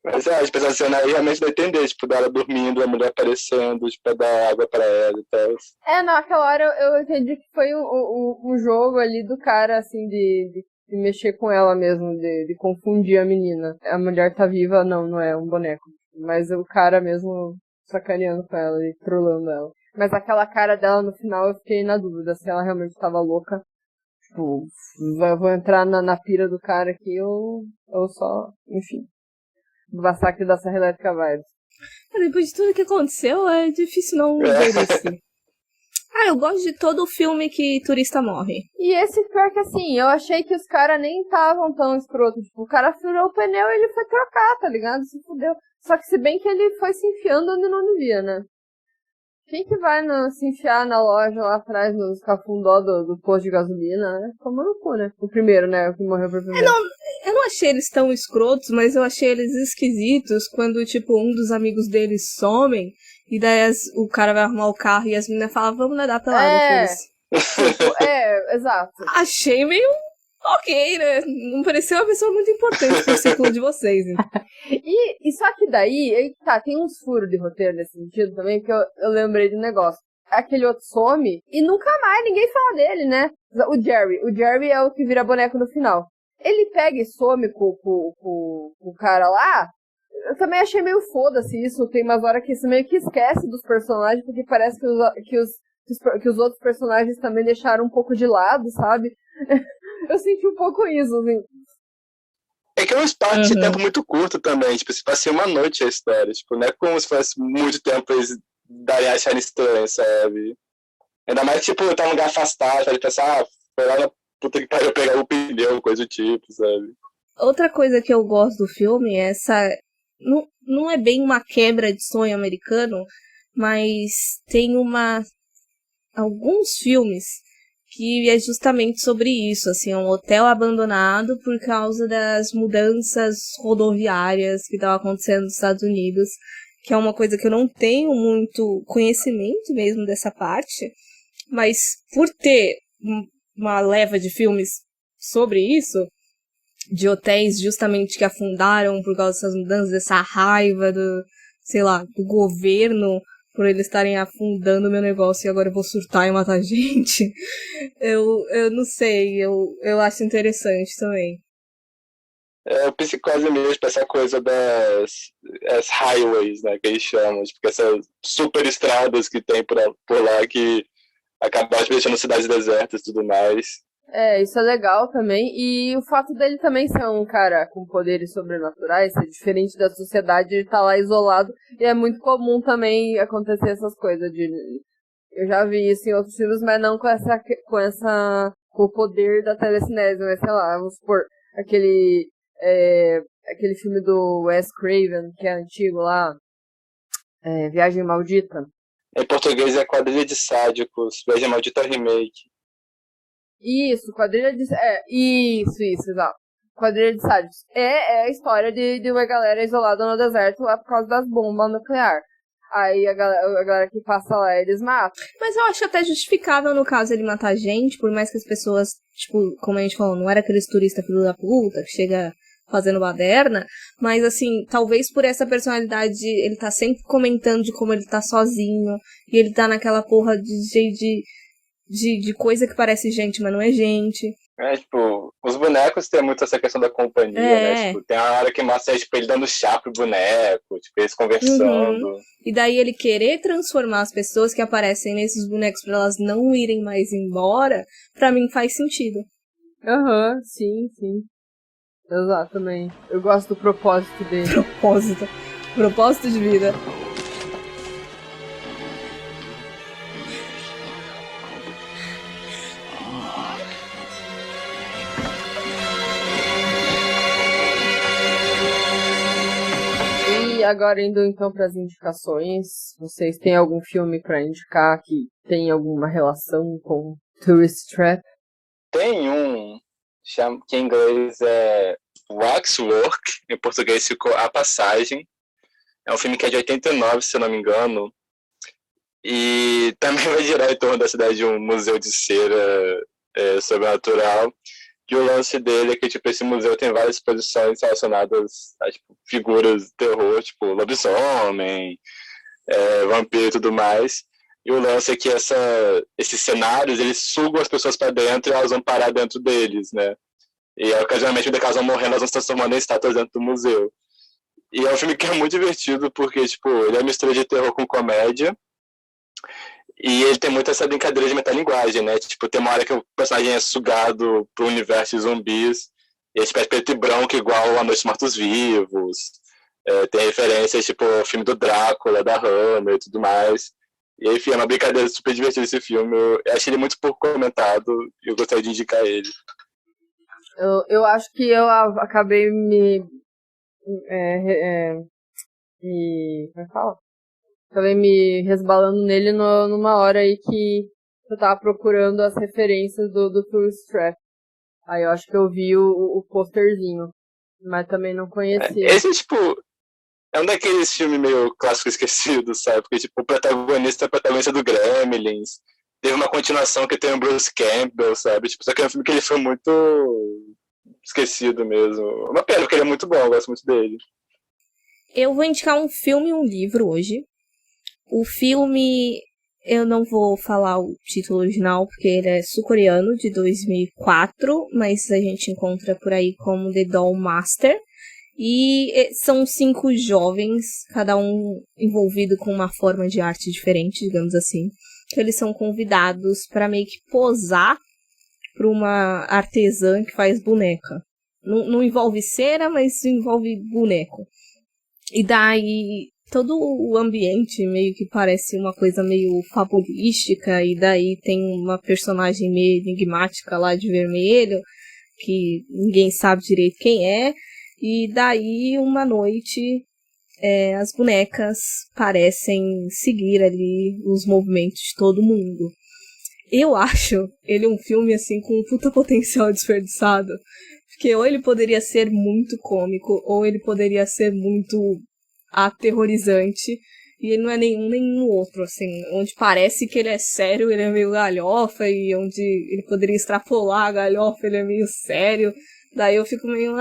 Mas, tipo, essa cena aí realmente dá a entender, tipo, dela dormindo, a mulher aparecendo, tipo, pra dar água pra ela e tal. Naquela hora eu entendi que foi um jogo ali do cara, assim, de mexer com ela mesmo, de confundir a menina. A mulher tá viva, não é um boneco. Mas o cara mesmo sacaneando com ela e trollando ela. Mas aquela cara dela no final eu fiquei na dúvida se ela realmente tava louca. Tipo, vou entrar na pira do cara aqui ou só, enfim. Do massacre da Serra Elétrica Vibes. Depois de tudo que aconteceu, é difícil não ver esse. Eu gosto de todo filme que turista morre. E esse pior que assim, eu achei que os caras nem estavam tão escroto. Tipo, o cara furou o pneu e ele foi trocar, tá ligado? Se fudeu. Só que se bem que ele foi se enfiando onde não devia, né? Quem que vai se enfiar na loja lá atrás, nos cafundó do posto de gasolina, né? Tomou no cu, né? O primeiro, né? O que morreu por primeiro. Eu não achei eles tão escrotos, mas eu achei eles esquisitos quando, tipo, um dos amigos deles somem e daí o cara vai arrumar o carro e as meninas falam, vamos nadar pelada, tipo, exato. Achei meio ok, né? Não pareceu uma pessoa muito importante pro ciclo de vocês. Né? E só que daí, tem uns furos de roteiro nesse sentido também, que eu lembrei de um negócio. Aquele outro some e nunca mais ninguém fala dele, né? O Jerry é o que vira boneco no final. Ele pega e some com o cara lá. Eu também achei meio foda-se isso. Tem umas horas que você meio que esquece dos personagens, porque parece que os outros personagens também deixaram um pouco de lado, sabe? Eu senti um pouco isso, assim. É que é um espaço de tempo muito curto também. Tipo, se passei uma noite a história. Tipo, não é como se fosse muito tempo pra eles darem a chance estranha, sabe? Ainda mais, tipo, tá num lugar afastado, pode pensar, foi lá na puta que pariu pegar o pneu, coisa do tipo, sabe? Outra coisa que eu gosto do filme é essa... Não é bem uma quebra de sonho americano, mas tem alguns filmes que é justamente sobre isso, assim, é um hotel abandonado por causa das mudanças rodoviárias que estavam acontecendo nos Estados Unidos, que é uma coisa que eu não tenho muito conhecimento mesmo dessa parte, mas por ter uma leva de filmes sobre isso, de hotéis justamente que afundaram por causa dessas mudanças, dessa raiva do governo, por eles estarem afundando o meu negócio e agora eu vou surtar e matar gente. Eu não sei, eu acho interessante também. O Psicose mesmo, essa coisa das highways, né, que eles chamam, tipo, essas super estradas que tem por lá que acabaram deixando cidades desertas e tudo mais. Isso é legal também. E o fato dele também ser um cara com poderes sobrenaturais, ser diferente da sociedade, ele tá lá isolado. E é muito comum também acontecer essas coisas. Eu já vi isso em outros filmes, mas não com o poder da telecinese, né? Sei lá, vamos supor, aquele filme do Wes Craven, que é antigo lá, Viagem Maldita. Em português é Quadrilha de Sádicos, Viagem Maldita Remake. Isso, Quadrilha de... Isso, exato. Quadrilha de Sádicos. É a história de uma galera isolada no deserto lá por causa das bombas nucleares. Aí a galera que passa lá, eles matam. Mas eu acho até justificável no caso ele matar gente, por mais que as pessoas, tipo, como a gente falou, não era aqueles turistas filho da puta que chega fazendo baderna, mas assim, talvez por essa personalidade, ele tá sempre comentando de como ele tá sozinho, e ele tá naquela porra de coisa que parece gente, mas não é gente. Tipo, os bonecos têm muito essa questão da companhia, né? Tipo, tem a hora que mostra, tipo, ele dando chá pro boneco, tipo, eles conversando. E daí ele querer transformar as pessoas que aparecem nesses bonecos pra elas não irem mais embora, pra mim faz sentido. Sim. Exatamente. Eu gosto do propósito dele. Propósito de vida. E agora indo então para as indicações, vocês têm algum filme para indicar que tem alguma relação com Tourist Trap? Tem um que em inglês é Waxwork, em português ficou A Passagem. É um filme que é de 89, se eu não me engano, e também vai girar em torno da cidade de um museu de cera sobrenatural. E o lance dele é que, tipo, esse museu tem várias exposições relacionadas a, tipo, figuras de terror, tipo, lobisomem, vampiro e tudo mais. E o lance é que esses cenários, eles sugam as pessoas para dentro e elas vão parar dentro deles, né? E, ocasionalmente, quando elas vão morrendo, elas vão se transformando em estátuas dentro do museu. E é um filme que é muito divertido, porque, tipo, ele é uma mistura de terror com comédia. E ele tem muito essa brincadeira de metalinguagem, né? Tipo, tem uma hora que o personagem é sugado pro universo de zumbis, e a gente faz preto e branco igual A Noite dos Mortos-Vivos. Tem referências, tipo, o filme do Drácula, da Hammer e tudo mais. E, enfim, é uma brincadeira super divertida esse filme. Eu achei ele muito pouco comentado e eu gostaria de indicar ele. Eu acho que eu acabei como é que fala? Acabei me resbalando nele numa hora aí que eu tava procurando as referências do Tourist Trap. Aí eu acho que eu vi o posterzinho, mas também não conhecia. Esse, tipo, é um daqueles filmes meio clássicos esquecidos, sabe? Porque, tipo, o protagonista é o protagonista do Gremlins. Teve uma continuação que tem o Bruce Campbell, sabe? Tipo, só que é um filme que ele foi muito esquecido mesmo. Uma pena, porque ele é muito bom, eu gosto muito dele. Eu vou indicar um filme e um livro hoje. O filme, eu não vou falar o título original, porque ele é sul-coreano, de 2004, mas a gente encontra por aí como The Doll Master. E são 5 jovens, cada um envolvido com uma forma de arte diferente, digamos assim. Eles são convidados para meio que posar para uma artesã que faz boneca. Não envolve cera, mas envolve boneco. E daí todo o ambiente meio que parece uma coisa meio fabulística, e daí tem uma personagem meio enigmática lá de vermelho, que ninguém sabe direito quem é, e daí uma noite as bonecas parecem seguir ali os movimentos de todo mundo. Eu acho ele um filme assim com um puta potencial desperdiçado, porque ou ele poderia ser muito cômico, ou ele poderia ser muito aterrorizante, e ele não é nenhum nem no outro, assim, onde parece que ele é sério, ele é meio galhofa, e onde ele poderia extrapolar a galhofa, ele é meio sério, daí eu fico meio,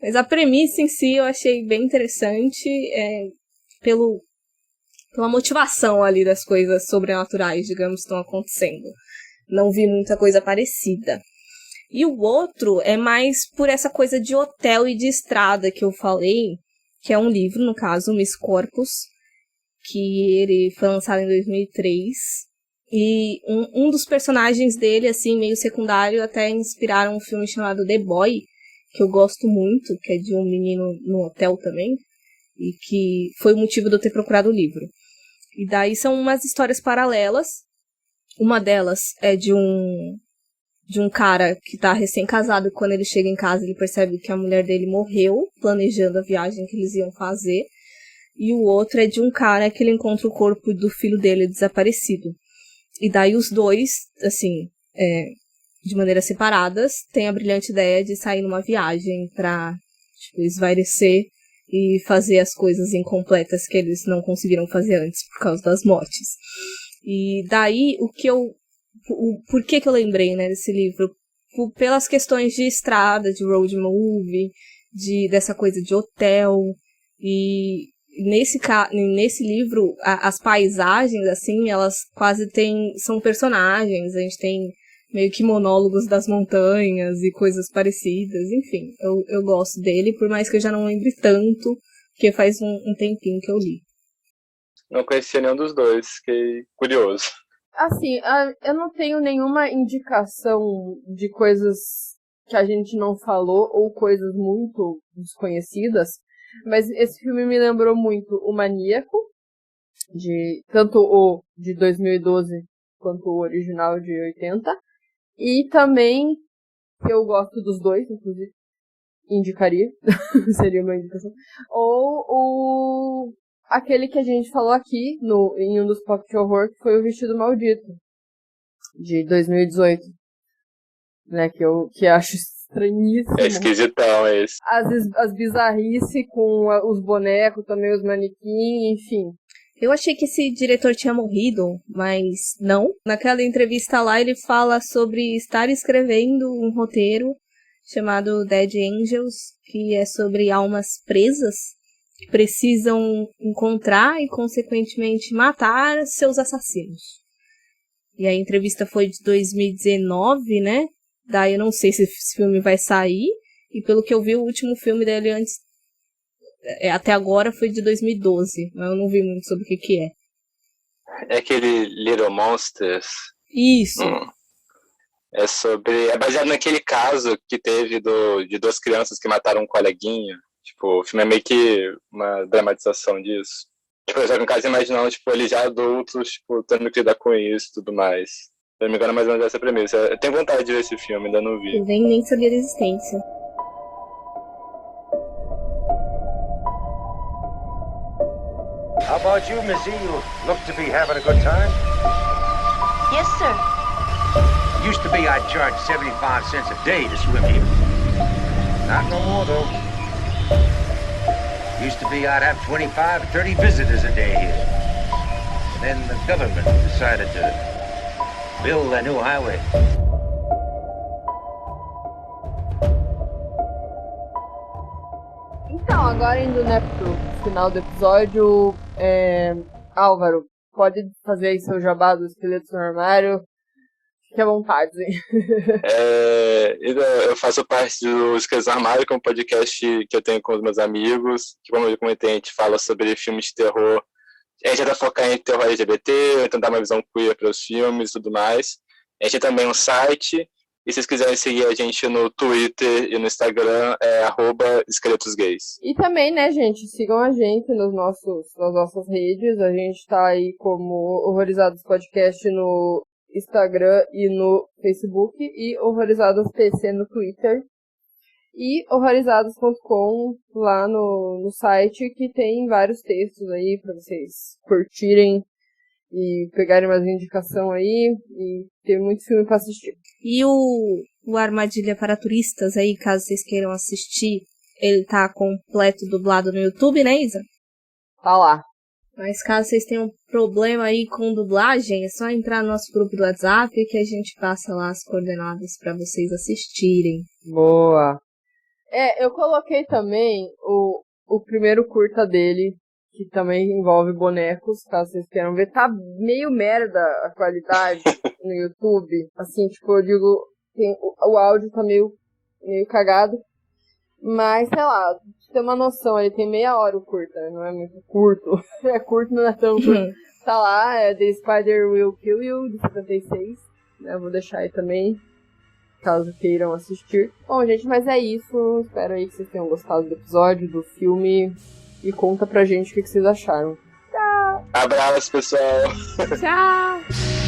mas a premissa em si eu achei bem interessante, pela motivação ali das coisas sobrenaturais, digamos, que estão acontecendo. Não vi muita coisa parecida. E o outro é mais por essa coisa de hotel e de estrada que eu falei, que é um livro, no caso, Miss Corpus, que ele foi lançado em 2003. E um dos personagens dele, assim, meio secundário, até inspiraram um filme chamado The Boy, que eu gosto muito, que é de um menino no hotel também, e que foi o motivo de eu ter procurado o livro. E daí são umas histórias paralelas. Uma delas é de um cara que tá recém-casado, e quando ele chega em casa ele percebe que a mulher dele morreu, planejando a viagem que eles iam fazer. E o outro é de um cara que ele encontra o corpo do filho dele desaparecido. E daí os dois, assim, de maneiras separadas, têm a brilhante ideia de sair numa viagem pra, tipo, esvairecer e fazer as coisas incompletas que eles não conseguiram fazer antes por causa das mortes. E daí, por que eu lembrei, né, desse livro? Pelas questões de estrada, de road movie, dessa coisa de hotel. E nesse livro, as paisagens, assim, elas quase são personagens. A gente tem meio que monólogos das montanhas e coisas parecidas. Enfim, eu gosto dele, por mais que eu já não lembre tanto, porque faz um tempinho que eu li. Não conhecia nenhum dos dois, fiquei curioso. Assim, eu não tenho nenhuma indicação de coisas que a gente não falou ou coisas muito desconhecidas, mas esse filme me lembrou muito o Maníaco, tanto o de 2012 quanto o original de 80, e também, que eu gosto dos dois, inclusive, indicaria, seria uma indicação, ou aquele que a gente falou aqui em um dos Pocket Horror, que foi o Vestido Maldito, de 2018, né, que eu acho estranhíssimo. É esquisitão esse. As bizarrices com os bonecos, também os manequins, enfim. Eu achei que esse diretor tinha morrido, mas não. Naquela entrevista lá, ele fala sobre estar escrevendo um roteiro chamado Dead Angels, que é sobre almas presas que precisam encontrar e, consequentemente, matar seus assassinos. E a entrevista foi de 2019, né? Daí eu não sei se esse filme vai sair. E pelo que eu vi, o último filme dele até agora foi de 2012. Mas eu não vi muito sobre o que é. É aquele Little Monsters. Isso. É baseado naquele caso que teve de duas crianças que mataram um coleguinha. Tipo, o filme é meio que uma dramatização disso. Tipo, eu já no caso imaginando, tipo, eles já adultos, tipo, tendo que lidar com isso e tudo mais. Se não me engano, é mais ou menos essa premissa. Eu tenho vontade de ver esse filme, ainda não vi. Eu nem sabia da existência. How about you, Missy? You look to be having a good time. Yes, sir. Used to be I'd charge 75 cents a day to swim here. Not no more, though. Used to be I'd have 25 or 30 visitors a day here. And then the government decided to build a new highway. Então, agora indo, né, pro final do episódio, Álvaro, pode fazer aí seu jabá do Esqueletos no Armário. Fique à vontade. Eu faço parte do Esqueletos no Armário, que é um podcast que eu tenho com os meus amigos, que, como eu comentei, a gente fala sobre filmes de terror. A gente tenta focar em terror LGBT, tentar dar uma visão queer para os filmes e tudo mais. A gente tem também um site. E se vocês quiserem seguir a gente no Twitter e no Instagram, é @esqueletosgays. E também, né, gente, sigam a gente nas nossas redes. A gente tá aí como Horrorizados Podcast no Instagram e no Facebook. E Horrorizados PC no Twitter. E horrorizados.com lá no site, que tem vários textos aí pra vocês curtirem e pegarem mais indicação aí, e ter muito filme pra assistir. E o Armadilha para Turistas aí, caso vocês queiram assistir, ele tá completo dublado no YouTube, né, Isa? Tá lá. Mas caso vocês tenham problema aí com dublagem, é só entrar no nosso grupo do WhatsApp que a gente passa lá as coordenadas pra vocês assistirem. Boa! Eu coloquei também o primeiro curta dele, que também envolve bonecos, caso vocês queiram ver. Tá meio merda a qualidade no YouTube. Assim, tipo, eu digo, o áudio tá meio cagado. Mas, sei lá, pra ter uma noção, ele tem meia hora o curta, não é muito curto. É curto, não é tão curto. Tá lá, é The Spider Will Kill You, de 76. Eu vou deixar aí também, caso queiram assistir. Bom, gente, mas é isso. Espero aí que vocês tenham gostado do episódio, do filme. E conta pra gente o que vocês acharam. Tchau! Abraço, pessoal! Tchau!